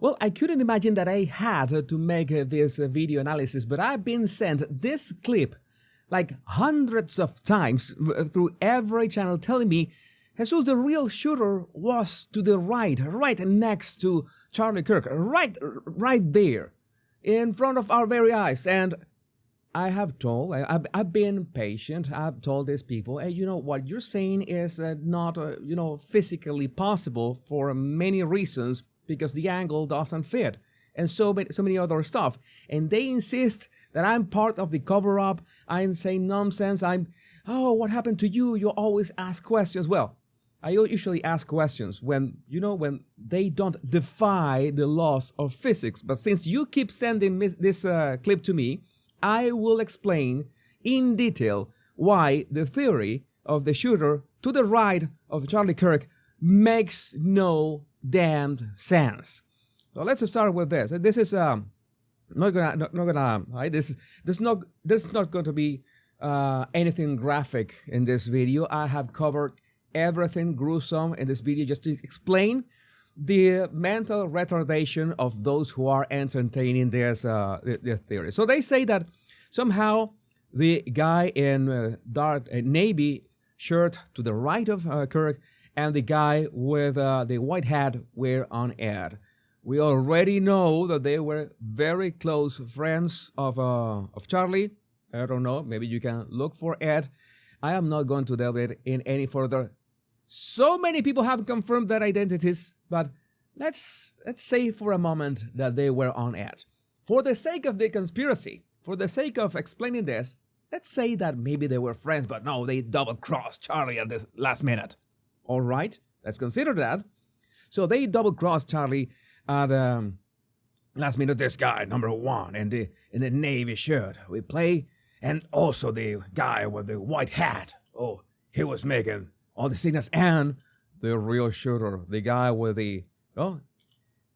Well, I couldn't imagine that I had to make this video analysis, but I've been sent this clip like hundreds of times through every channel telling me Jesus, the real shooter, was to the right next to Charlie Kirk, right there, in front of our very eyes. And I have told, I've been patient. I've told these people, hey, you know, what you're saying is not, physically possible for many reasons because the angle doesn't fit and so many other stuff. And they insist that I'm part of the cover-up. I'm saying nonsense. Oh, what happened to you? You always ask questions. Well, I usually ask questions when they don't defy the laws of physics. But since you keep sending this clip to me, I will explain in detail why the theory of the shooter to the right of Charlie Kirk makes no damned sense. So let's start with this. This is there's not going to be anything graphic in this video. I have covered everything gruesome in this video just to explain the mental retardation of those who are entertaining this theory. So they say that somehow the guy in dark navy shirt to the right of Kirk and the guy with the white hat were on Ed. We already know that they were very close friends of Charlie. I don't know, maybe you can look for Ed. I am not going to delve it in any further. So many people have confirmed their identities, but let's say for a moment that they were on Ed. For the sake of the conspiracy, for the sake of explaining this, let's say that maybe they were friends, but no, they double-crossed Charlie at the last minute. All right, let's consider that. So they double-crossed Charlie at last minute. This guy, number one, in the navy shirt, we play, and also the guy with the white hat. Oh, he was making all the signals, and the real shooter, the guy with the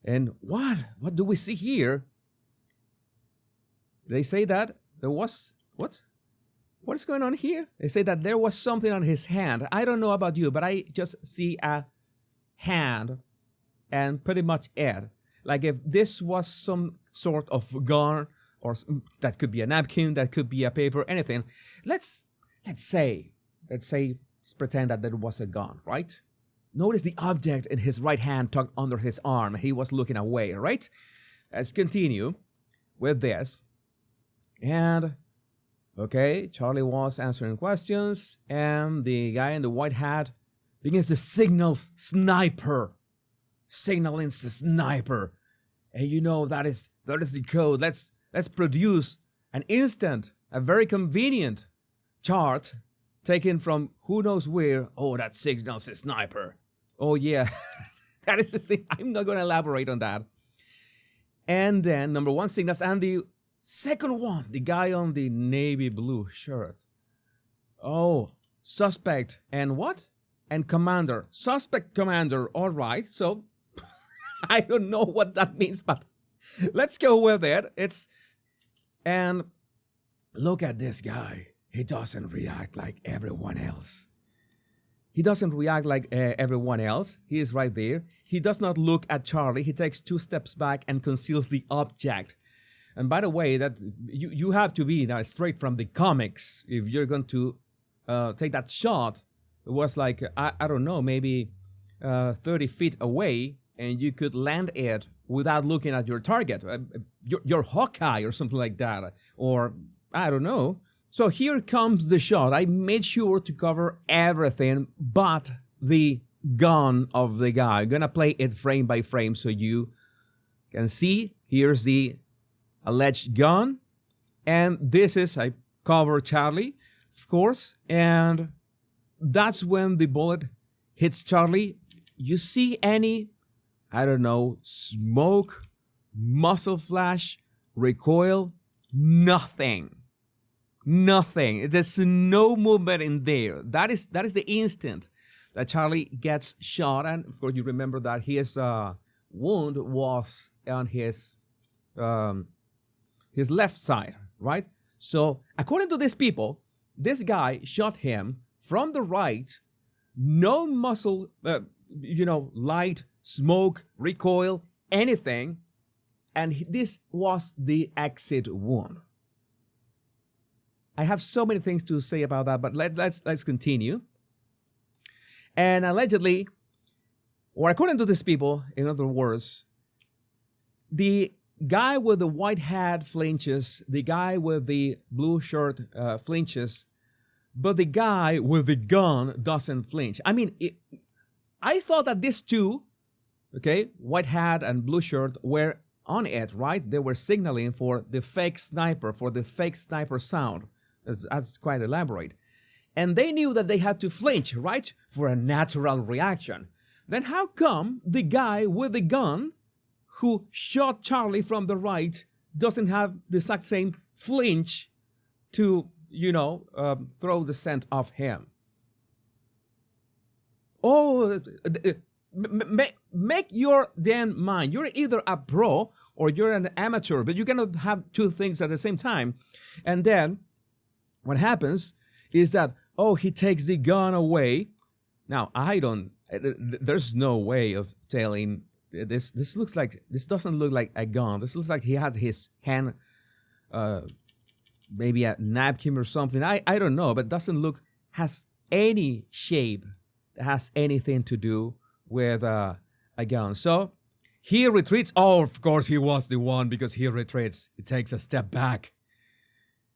and what do we see here? They say that there was what is going on here? They say that there was something on his hand. I don't know about you, but I just see a hand and pretty much Ed. Like if this was some sort of gun, or that could be a napkin, that could be a paper, anything. Let's pretend that there was a gun, right? Notice the object in his right hand tucked under his arm. He was looking away, right? Let's continue with this. And, okay, Charlie was answering questions, and the guy in the white hat begins to signal sniper. Signaling sniper. And you know that is the code. Let's produce an instant, a very convenient chart taken from who knows where. Oh, that signals a sniper. Oh, yeah. That is the thing. I'm not going to elaborate on that. And then, number one signals, and the second one, the guy on the navy blue shirt. Oh, suspect. And what? And commander. Suspect, commander. All right. So, I don't know what that means, but let's go with it. And look at this guy. He doesn't react like everyone else. He doesn't react like everyone else. He is right there. He does not look at Charlie. He takes 2 steps back and conceals the object. And by the way, that you have to be now straight from the comics if you're going to take that shot. It was like, I don't know, maybe 30 feet away, and you could land it without looking at your target, your Hawkeye or something like that, or I don't know. So here comes the shot. I made sure to cover everything but the gun of the guy. I'm gonna play it frame by frame so you can see. Here's the alleged gun, and this is, I cover Charlie, of course, and that's when the bullet hits Charlie. You see any, I don't know, smoke, muzzle flash, recoil? Nothing. Nothing. There's no movement in there. That is the instant that Charlie gets shot, and of course you remember that his wound was on his left side, right? So according to these people, this guy shot him from the right. No muzzle, light, smoke, recoil, anything, and this was the exit wound. I have so many things to say about that, but let's continue. And allegedly, or according to these people, in other words, the guy with the white hat flinches, the guy with the blue shirt flinches, but the guy with the gun doesn't flinch. I mean, I thought that these two, okay, white hat and blue shirt, were on it, right? They were signaling for the fake sniper, for the fake sniper sound. That's quite elaborate. And they knew that they had to flinch, right, for a natural reaction. Then how come the guy with the gun who shot Charlie from the right doesn't have the exact same flinch to, throw the scent off him? Oh, make your damn mind. You're either a pro or you're an amateur, but you cannot have two things at the same time. And then what happens is that, oh, he takes the gun away. Now, there's no way of telling. This doesn't look like a gun. This looks like he had his hand, maybe a napkin or something. I don't know, but doesn't has any shape that has anything to do with a gun. So he retreats. Oh, of course he was the one, because he retreats. He takes a step back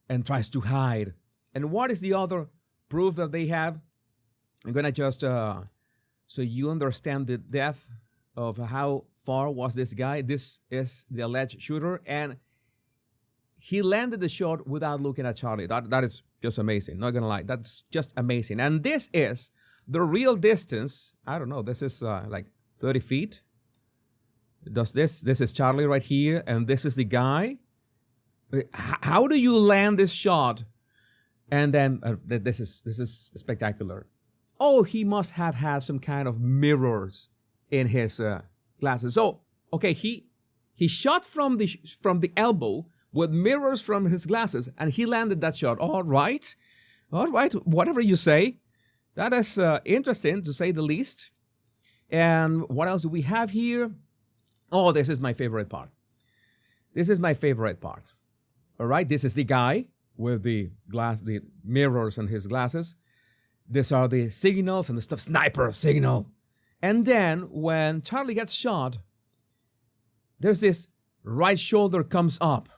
and tries to hide. And what is the other proof that they have? I'm gonna just so you understand the depth of how far was this guy. This is the alleged shooter, and he landed the shot without looking at Charlie. That is just amazing. Not gonna lie, that's just amazing. And this is the real distance. I don't know. This is like 30 feet. This is Charlie right here, and this is the guy. How do you land this shot? And then this is spectacular. Oh, he must have had some kind of mirrors in his glasses. So, okay, he shot from the elbow with mirrors from his glasses, and he landed that shot. All right, whatever you say. That is interesting, to say the least. And what else do we have here? Oh, this is my favorite part. All right, this is the guy with the mirrors in his glasses. These are the signals and the stuff, sniper signal. And then when Charlie gets shot, there's this right shoulder comes up.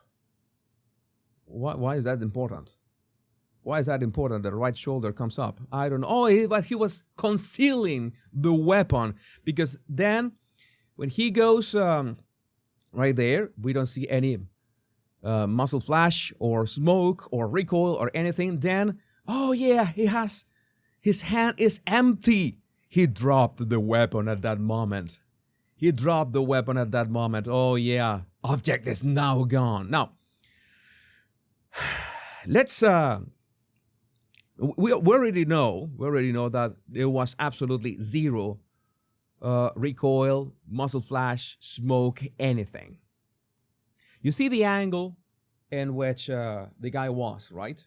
Why is that important? Why is that important that the right shoulder comes up? I don't know. Oh, but he was concealing the weapon, because then when he goes right there, we don't see any muzzle flash or smoke or recoil or anything. Then, oh yeah, his hand is empty. He dropped the weapon at that moment. Oh yeah, object is now gone. Now, let's we already know that there was absolutely zero recoil, muzzle flash, smoke, anything. You see the angle in which the guy was, right?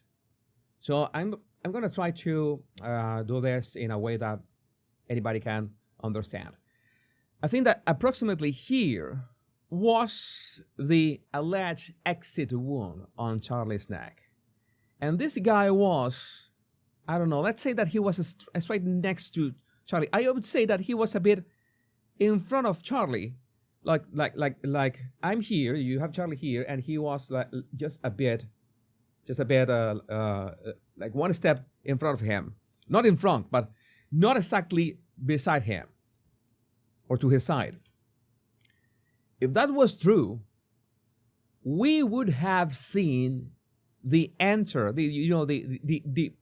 So I'm going to try to do this in a way that anybody can understand. I think that approximately here was the alleged exit wound on Charlie's neck. And this guy was, I don't know, let's say that he was straight next to Charlie. I would say that he was a bit in front of Charlie. Like I'm here, you have Charlie here, and he was like just a bit like one step in front of him. Not in front, but not exactly beside him or to his side. If that was true, we would have seen the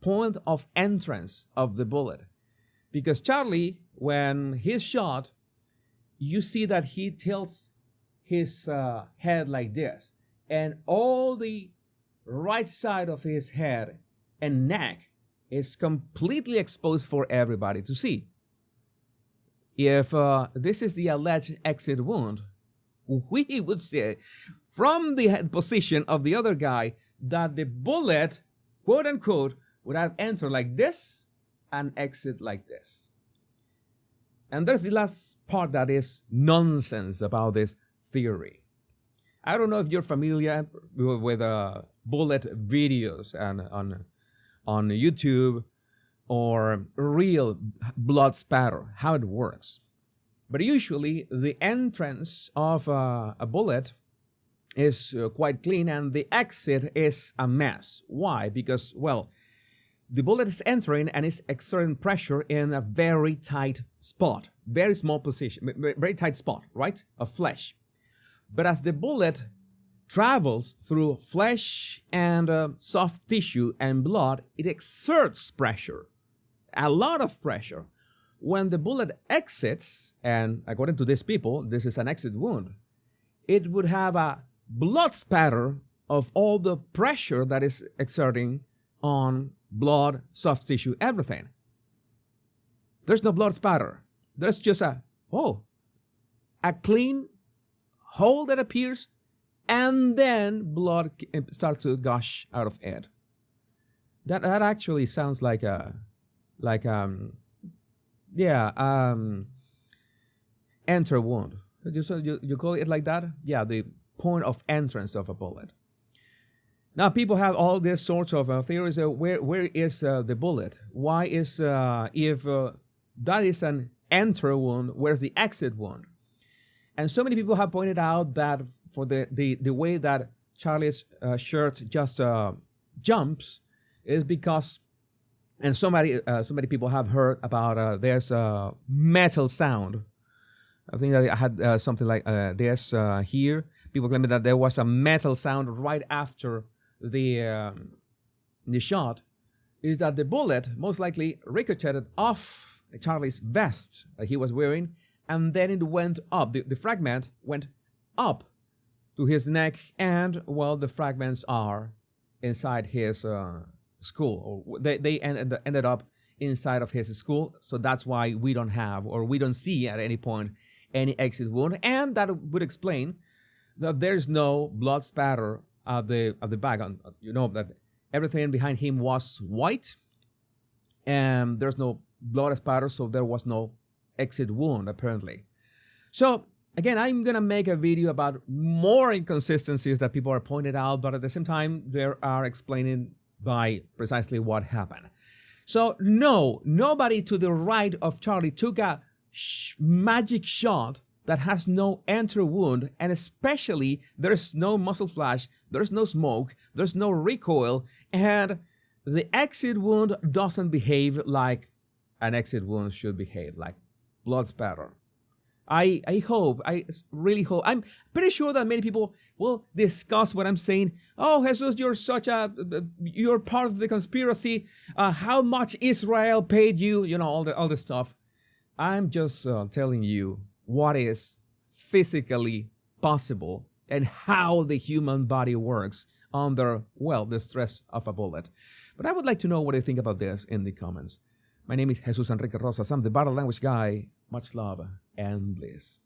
point of entrance of the bullet. Because Charlie, when he's shot, you see that he tilts his head like this, and all the right side of his head and neck is completely exposed for everybody to see. If this is the alleged exit wound, we would say from the head position of the other guy that the bullet, quote unquote, would have entered like this and exit like this. And there's the last part that is nonsense about this theory. I don't know if you're familiar with bullet videos and on YouTube or real blood spatter, how it works. But usually the entrance of a bullet is quite clean and the exit is a mess. Why? Because, well, the bullet is entering and is exerting pressure in a very tight spot, very small position, very tight spot, right, of flesh. But as the bullet travels through flesh and soft tissue and blood, it exerts pressure, a lot of pressure. When the bullet exits, and according to these people, this is an exit wound, it would have a blood spatter of all the pressure that is exerting on blood, soft tissue, everything. There's no blood spatter. There's just a clean hole that appears, and then blood starts to gush out of it. That actually sounds like enter wound. You call it like that? Yeah, the point of entrance of a bullet. Now, people have all these sorts of theories. Where is the bullet? Why is, if that is an enter wound, where's the exit wound? And so many people have pointed out that for the way that Charlie's shirt just jumps is because, and so many people have heard about there's a metal sound. I think that I had something like this here. People claim that there was a metal sound right after the shot. Is that the bullet most likely ricocheted off Charlie's vest that he was wearing, and then it went up. The fragment went up to his neck, and well, the fragments are inside his skull, or they ended up inside of his skull. So that's why we don't have, or we don't see at any point, any exit wound, and that would explain that there's no blood spatter at the back. You know that everything behind him was white, and there's no blood spatter, so there was no exit wound apparently. So again, I'm gonna make a video about more inconsistencies that people are pointed out, but at the same time, they are explaining by precisely what happened. So no, nobody to the right of Charlie took a magic shot that has no enter wound, and especially there's no muzzle flash, there's no smoke, there's no recoil, and the exit wound doesn't behave like an exit wound should behave, like blood spatter. I really hope, I'm pretty sure that many people will discuss what I'm saying. Oh, Jesus, you're part of the conspiracy. How much Israel paid you? You know, all the stuff. I'm just telling you what is physically possible and how the human body works under, well, the stress of a bullet. But I would like to know what you think about this in the comments. My name is Jesus Enrique Rosas. I'm the Battle Language Guy. Much love and bliss.